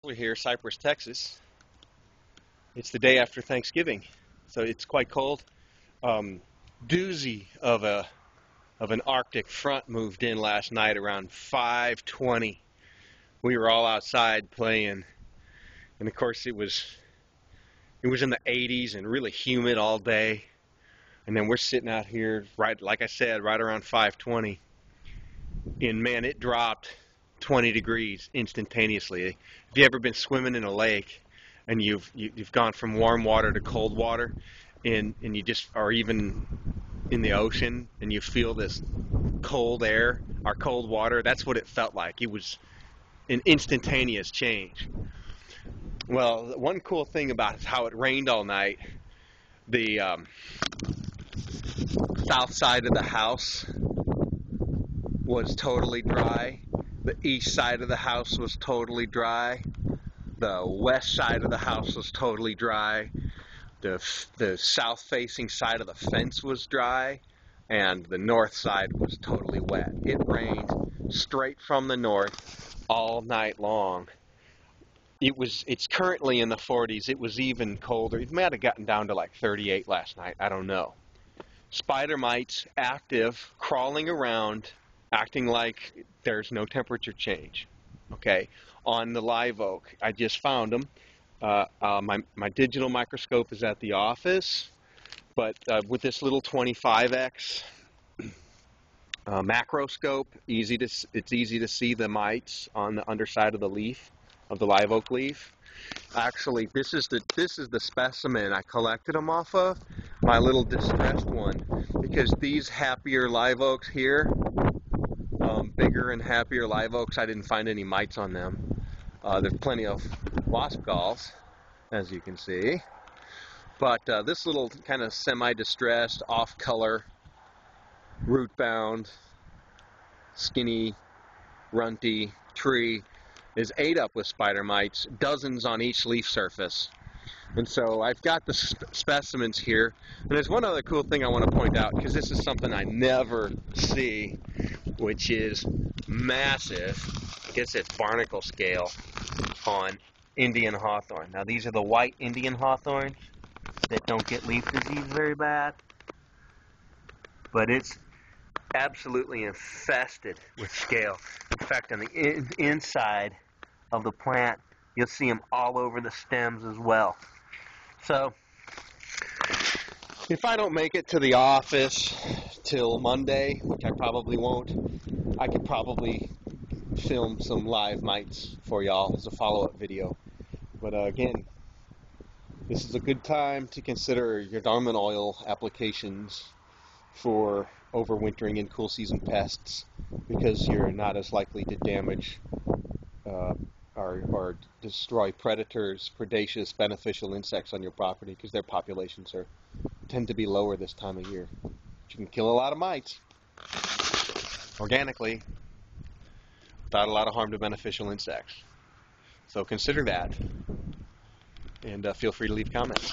We're here, Cypress, Texas. It's the day after Thanksgiving, so it's quite cold. Um, Doozy of an Arctic front moved in last night around 5:20. We were all outside playing, and of course it was in the 80s and really humid all day. And then we're sitting out here, right, like I said, right around 5:20, and man, it dropped 20 degrees instantaneously. Have you ever been swimming in a lake and you've gone from warm water to cold water, and you just are even in the ocean and you feel this cold air or cold water? That's what it felt like. It was an instantaneous change. Well, one cool thing about how it rained all night, the south side of the house was totally dry. The east side of the house was totally dry. The west side of the house was totally dry. The south-facing side of the fence was dry, and the north side was totally wet. It rained straight from the north all night long. It's currently in the 40s. It was even colder. It might have gotten down to like 38 last night. I don't know. Spider mites active, crawling around, acting like there's no temperature change. Okay, on the live oak. I just found them. My digital microscope is at the office, but with this little 25x macroscope, it's easy to see the mites on the underside of the leaf, of the live oak leaf. Actually, this is the specimen I collected them off of, my little distressed one, because these happier live oaks here, bigger and happier live oaks, I didn't find any mites on them. There's plenty of wasp galls, as you can see. But this little kind of semi-distressed, off-color, root-bound, skinny, runty tree is ate up with spider mites, dozens on each leaf surface. And so I've got the specimens here. And there's one other cool thing I want to point out, because this is something I never see, which is massive. I guess it's barnacle scale on Indian hawthorn. Now these are the white Indian hawthorns that don't get leaf disease very bad, but it's absolutely infested with scale. In fact, on the inside of the plant, you'll see them all over the stems as well. So if I don't make it to the office till Monday, which I probably won't, I could probably film some live mites for y'all as a follow-up video. But again, this is a good time to consider your dormant oil applications for overwintering and cool season pests, because you're not as likely to damage or destroy predators, predaceous, beneficial insects on your property, because their populations tend to be lower this time of year. But you can kill a lot of mites organically without a lot of harm to beneficial insects. So consider that, and feel free to leave comments.